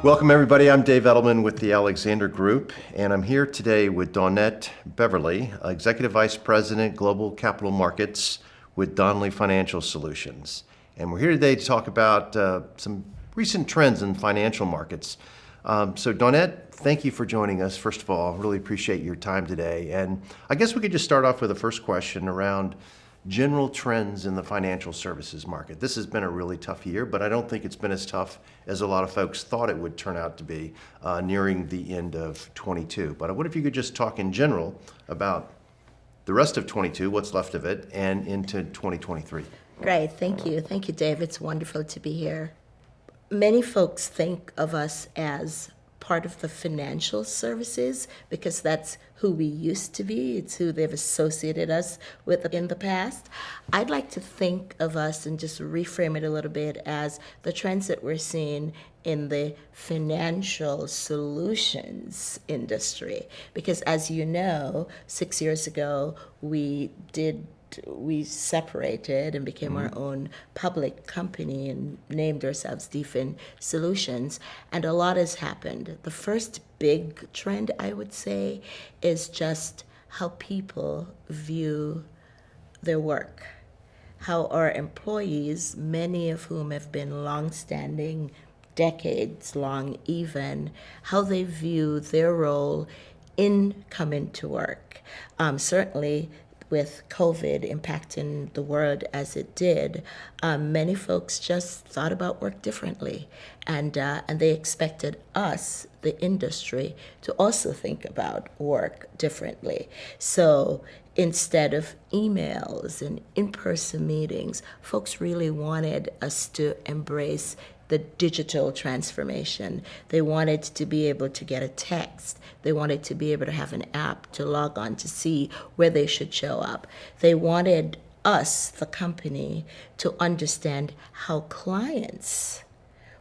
Welcome, everybody. I'm Dave Eddleman with the Alexander Group, and I'm here today with Dawnet Beverley, Executive Vice President, Global Capital Markets with Donnelley Financial Solutions. And we're here today to talk about some recent trends in financial markets. So Dawnet, thank you for joining us. First of all, really appreciate your time today. And I guess we could just start off with the first question around general trends in the financial services market. This has been a really tough year, but I don't think it's been as tough as a lot of folks thought it would turn out to be nearing the end of 22. But what if you could just talk in general about the rest of 22, what's left of it, and into 2023? Great, thank you. Thank you, Dave. It's wonderful to be here. Many folks think of us as part of the financial services because that's who we used to be. It's who they've associated us with in the past. I'd like to think of us and just reframe it a little bit as the trends that we're seeing in the financial solutions industry. Because as you know, 6 years ago, we separated and became our own public company and named ourselves DFIN Solutions, and a lot has happened. The first big trend, I would say, is just how people view their work, how our employees, many of whom have been long-standing, decades long even, how they view their role in coming to work. Certainly, with COVID impacting the world as it did, many folks just thought about work differently, and they expected us, the industry, to also think about work differently. So instead of emails and in-person meetings, folks really wanted us to embrace the digital transformation. They wanted to be able to get a text. They wanted to be able to have an app to log on to see where they should show up. They wanted us, the company, to understand how clients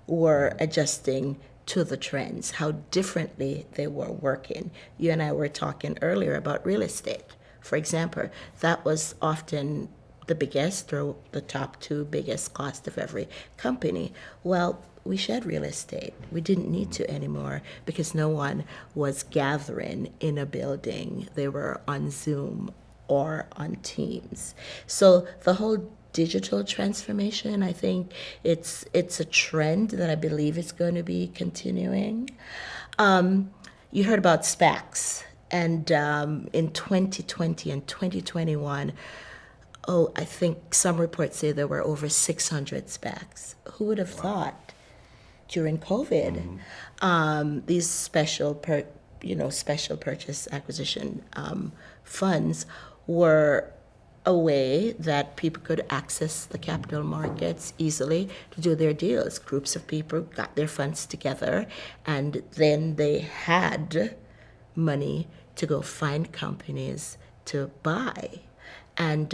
were adjusting to the trends, how differently they were working. You and I were talking earlier about real estate. For example, that was often the biggest or the top two biggest cost of every company. Well, we shed real estate. We didn't need to anymore because no one was gathering in a building. They were on Zoom or on Teams. So the whole digital transformation, I think it's a trend that I believe is going to be continuing. You heard about SPACs, and in 2020 and 2021, I think some reports say there were over 600 SPACs. Who would have thought during COVID, these special purchase acquisition funds were a way that people could access the capital markets easily to do their deals. Groups of people got their funds together, and then they had money to go find companies to buy. And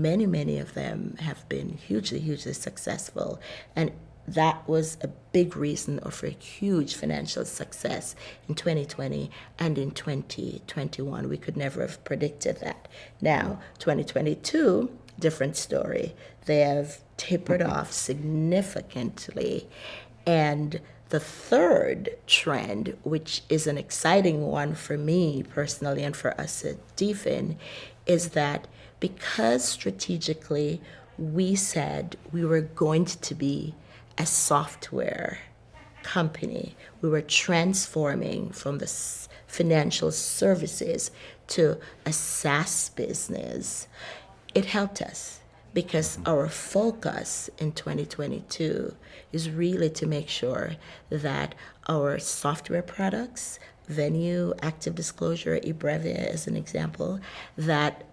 many of them have been hugely successful. And that was a big reason of a huge financial success in 2020 and in 2021. We could never have predicted that. Now, 2022, different story. They have tapered off significantly. And the third trend, which is an exciting one for me personally and for us at DFIN, is that because strategically we said we were going to be a software company, we were transforming from the financial services to a SaaS business, it helped us because our focus in 2022 is really to make sure that our software products, Venue, Active Disclosure, eBrevia as an example, that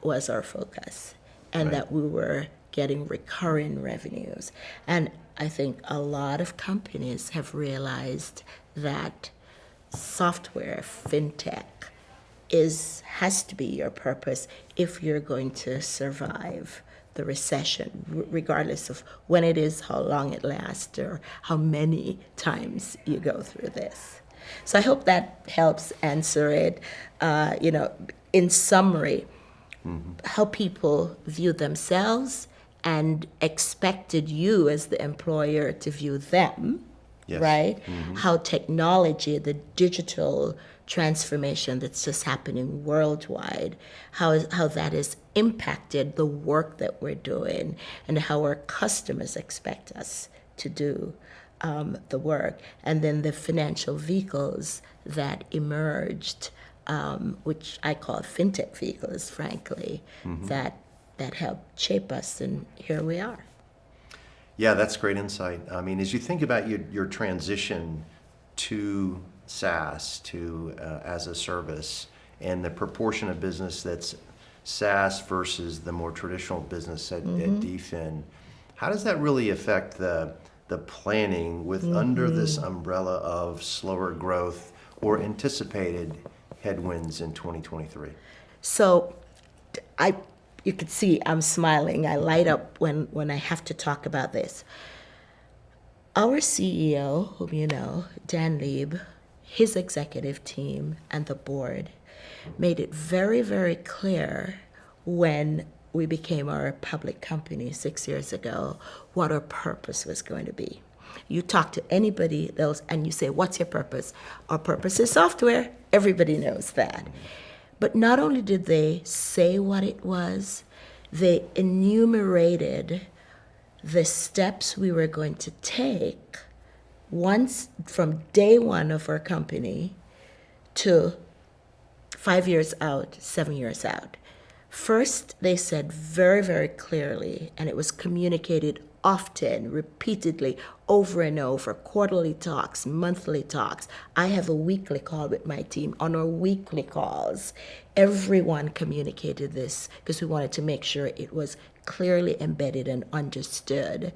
was our focus, and Right. that we were getting recurring revenues. And I think a lot of companies have realized that software, fintech, has to be your purpose if you're going to survive the recession, regardless of when it is, how long it lasts, or how many times you go through this. So I hope that helps answer it. In summary, how people view themselves and expected you as the employer to view them Yes. right? How technology, the digital transformation that's just happening worldwide, how that has impacted the work that we're doing and how our customers expect us to do the work. And then the financial vehicles that emerged, which I call fintech vehicles, frankly, that helped shape us, and here we are. Yeah, that's great insight. I mean, as you think about your transition to SaaS, to as a service, and the proportion of business that's SaaS versus the more traditional business at DFIN, how does that really affect the planning with under this umbrella of slower growth or anticipated headwinds in 2023? So you could see I'm smiling. I light up when I have to talk about this. Our CEO, whom you know, Dan Lieb, his executive team, and the board made it very, very clear when we became our public company 6 years ago what our purpose was going to be. You talk to anybody else and you say, what's your purpose? Our purpose is software. Everybody knows that. But not only did they say what it was, they enumerated the steps we were going to take once from day one of our company to 5 years out, 7 years out. First, they said very, very clearly, and it was communicated often, repeatedly, over and over, quarterly talks, monthly talks. I have a weekly call with my team. On our weekly calls, everyone communicated this because we wanted to make sure it was clearly embedded and understood.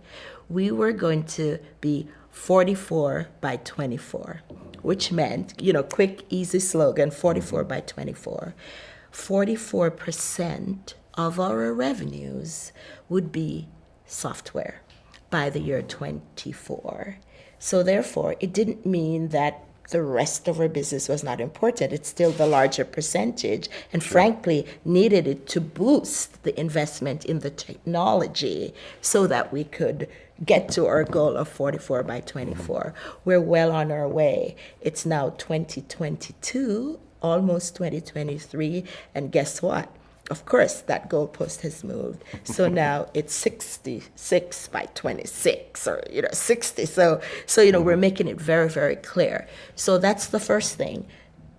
We were going to be 44 by 24, which meant, quick, easy slogan, 44 by 24. 44% of our revenues would be software by the year 24. So therefore, it didn't mean that the rest of our business was not important. It's still the larger percentage, and frankly, needed it to boost the investment in the technology so that we could get to our goal of 44 by 24. We're well on our way. It's now 2022, almost 2023, and guess what? Of course, that goalpost has moved. So now it's 66 by 26, or 60. So we're making it very, very clear. So that's the first thing.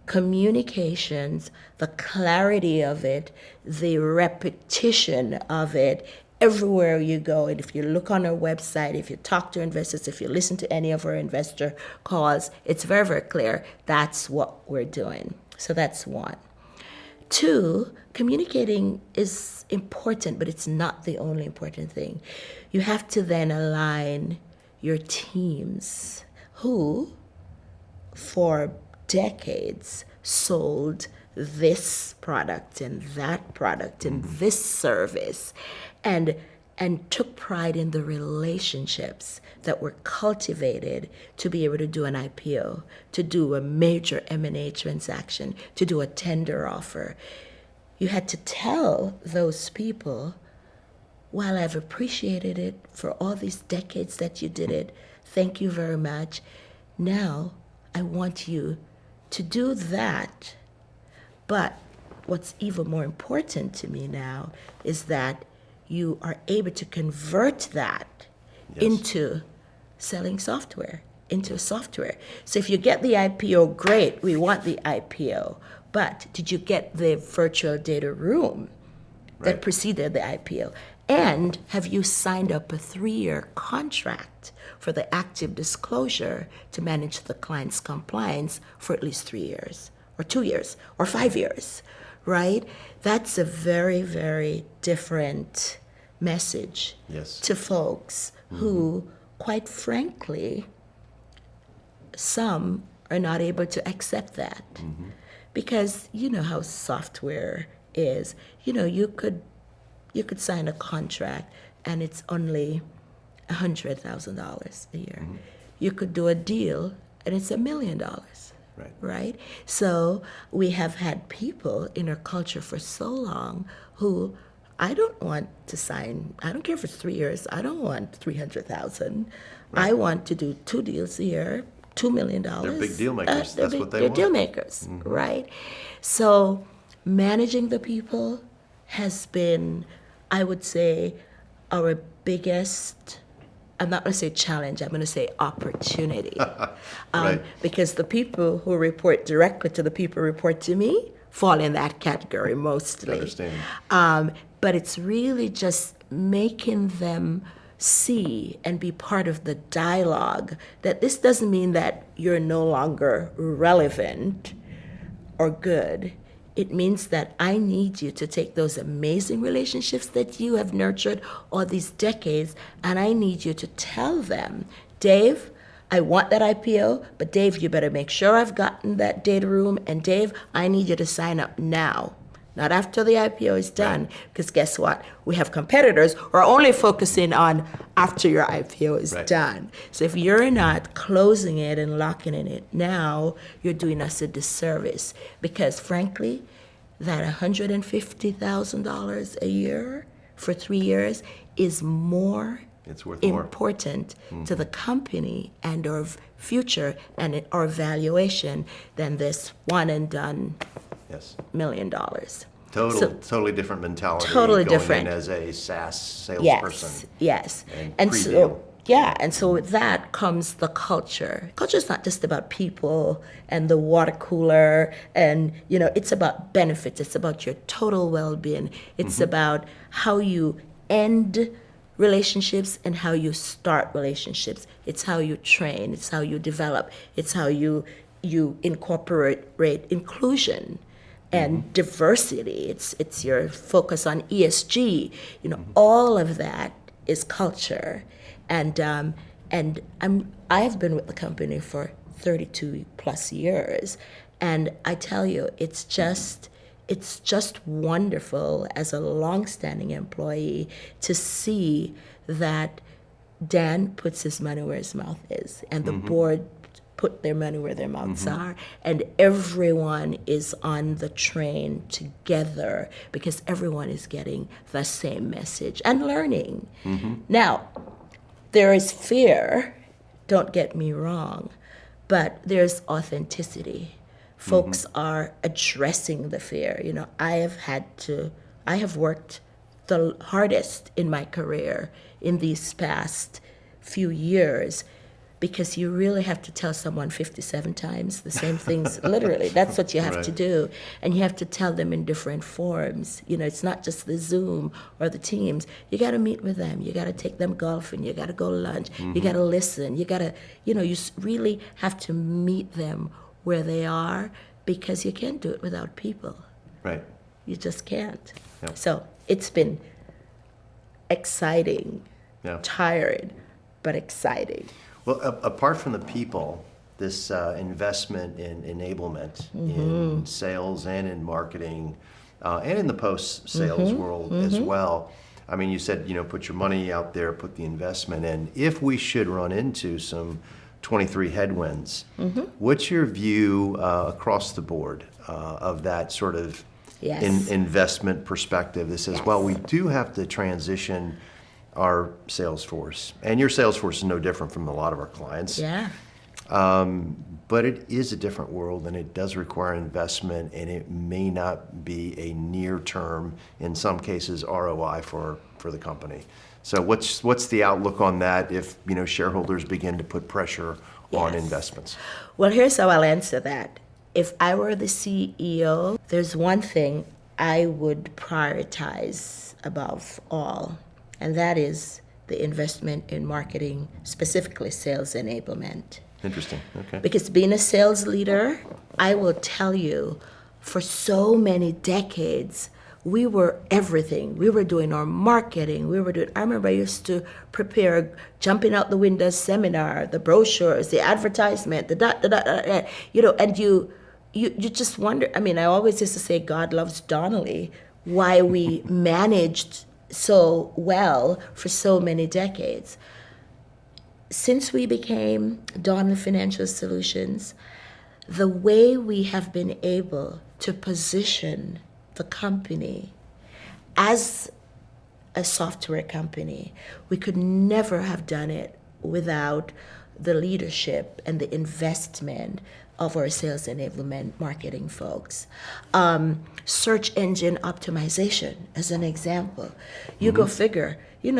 Communications, the clarity of it, the repetition of it, everywhere you go. And if you look on our website, if you talk to investors, if you listen to any of our investor calls, it's very, very clear that's what we're doing. So that's one. Two, communicating is important, but it's not the only important thing. You have to then align your teams who, for decades, sold this product and that product and this service, and took pride in the relationships that were cultivated to be able to do an IPO, to do a major M&A transaction, to do a tender offer. You had to tell those people, while I've appreciated it for all these decades that you did it, thank you very much. Now I want you to do that. But what's even more important to me now is that you are able to convert that into selling software, into software. So if you get the IPO, great, we want the IPO. But did you get the virtual data room that preceded the IPO? And have you signed up a 3-year contract for the active disclosure to manage the client's compliance for at least 3 years, or 2 years, or 5 years? Right? That's a very, very different message to folks who, quite frankly, some are not able to accept that. Because you know how software is. You could sign a contract and it's only $100,000 a year. You could do a deal and it's $1 million. Right? So we have had people in our culture for so long who I don't want to sign, I don't care if it's 3 years, I don't want 300,000. I want to do 2 deals a year, $2 million. They're big deal makers. They're That's what they they're want. deal makers, right? So managing the people has been, I would say, our biggest, I'm not going to say challenge, I'm going to say opportunity. Right. Because the people who report directly to the people who report to me fall in that category mostly. Understand. But it's really just making them see and be part of the dialogue that this doesn't mean that you're no longer relevant or good. It means that I need you to take those amazing relationships that you have nurtured all these decades, and I need you to tell them, Dave, I want that IPO, but Dave, you better make sure I've gotten that data room, and Dave, I need you to sign up now, not after the IPO is done, because guess what? We have competitors who are only focusing on after your IPO is Right. done. So if you're not closing it and locking in it now, you're doing us a disservice, because frankly, that $150,000 a year for 3 years is more It's worth more. important to the company and our future and our valuation than this one and done Yes. $1 million. Totally different mentality. Totally going different. in as a SaaS salesperson. Yes. And And pre-deal. so, yeah, and so with that comes the culture. Culture is not just about people and the water cooler, and it's about benefits. It's about your total well-being. It's about how you end relationships and how you start relationships. It's how you train. It's how you develop. It's how you incorporate inclusion and diversity. It's your focus on ESG. All of that is culture, and I have been with the company for 32 plus years, and I tell you, it's just wonderful as a long-standing employee to see that Dan puts his money where his mouth is, and the board put their money where their mouths are, and everyone is on the train together because everyone is getting the same message and learning. Now, there is fear, don't get me wrong, but there's authenticity. Folks are addressing the fear. I have worked the hardest in my career in these past few years, because you really have to tell someone 57 times the same things, literally. That's what you have to Right. do. And you have to tell them in different forms. It's not just the Zoom or the Teams. You got to meet with them. You got to take them golfing. You got to go to lunch. You got to listen. You got to, really have to meet them where they are, because you can't do it without people. Right. You just can't. Yep. So it's been exciting, Yeah. tired, but exciting. Well, apart from the people, this investment in enablement in sales and in marketing and in the post-sales world as well. I mean, you said, put your money out there, put the investment in. If we should run into some 23 headwinds, what's your view across the board of that sort of Yes. investment perspective that says, well, we do have to transition our sales force, and your sales force is no different from a lot of our clients. Yeah. But it is a different world, and it does require investment, and it may not be a near-term, in some cases, ROI for the company. So what's the outlook on that if shareholders begin to put pressure on Yes. investments? Well, here's how I'll answer that. If I were the CEO, there's one thing I would prioritize above all, and that is the investment in marketing, specifically sales enablement. Interesting. Okay. Because being a sales leader, I will tell you, for so many decades, we were everything. We were doing our marketing. I remember I used to prepare jumping out the window seminar, the brochures, the advertisement, and you just wonder. I mean, I always used to say God loves Donnelly, why we managed so well for so many decades. Since we became Dawnet Financial Solutions, the way we have been able to position the company as a software company. We could never have done it without the leadership and the investment of our sales enablement marketing folks. Search engine optimization, as an example. You go figure, we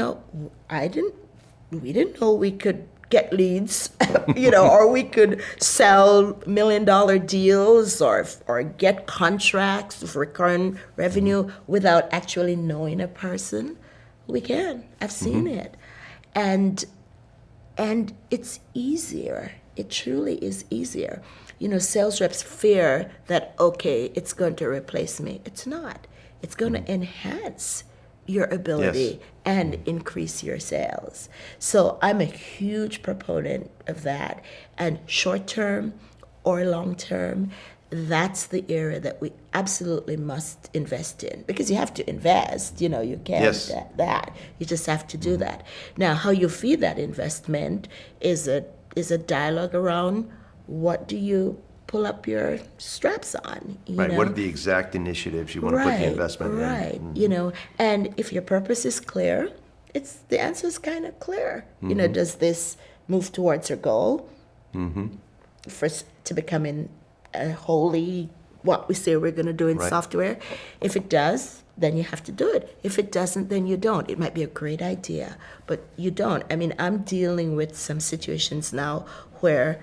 didn't know we could get leads, or we could sell $1 million deals or get contracts of recurring revenue without actually knowing a person. We can. I've seen it. And it's easier. It truly is easier. Sales reps fear that, okay, it's going to replace me. It's not. It's going to enhance your ability and increase your sales. So I'm a huge proponent of that. And short term or long term, that's the area that we absolutely must invest in, because you have to invest. You can't that. You just have to do that. Now, how you feed that investment is a dialogue around what do you pull up your straps on. Right. What are the exact initiatives you want to put the investment in? Right. And if your purpose is clear, the answer is kind of clear. Does this move towards your goal? To becoming wholly what we say we're going to do in software? If it does, then you have to do it. If it doesn't, then you don't. It might be a great idea, but you don't. I mean, I'm dealing with some situations now where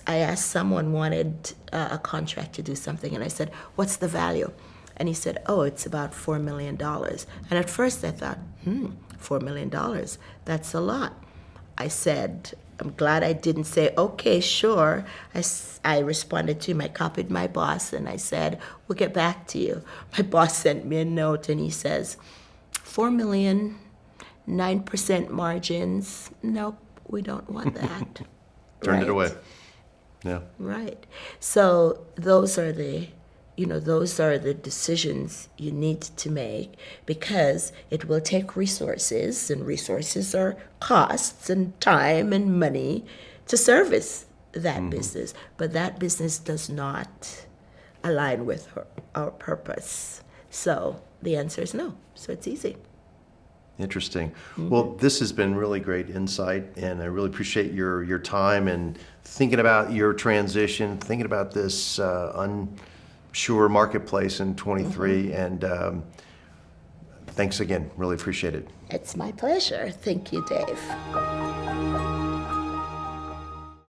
I asked someone wanted a contract to do something, and I said, what's the value? And he said, oh, it's about $4 million. And at first I thought, $4 million, that's a lot. I said, I'm glad I didn't say, okay, sure. I responded to him, I copied my boss, and I said, we'll get back to you. My boss sent me a note, and he says, $4 million, 9% margins. Nope, we don't want that. Turned it away. Yeah. Right. So those are the decisions you need to make, because it will take resources, and resources are costs and time and money to service that business. But that business does not align with our purpose. So the answer is no. So it's easy. Interesting. Well, this has been really great insight, and I really appreciate your time and thinking about your transition, thinking about this unsure marketplace in 23. And thanks again. Really appreciate it. It's my pleasure. Thank you, Dave.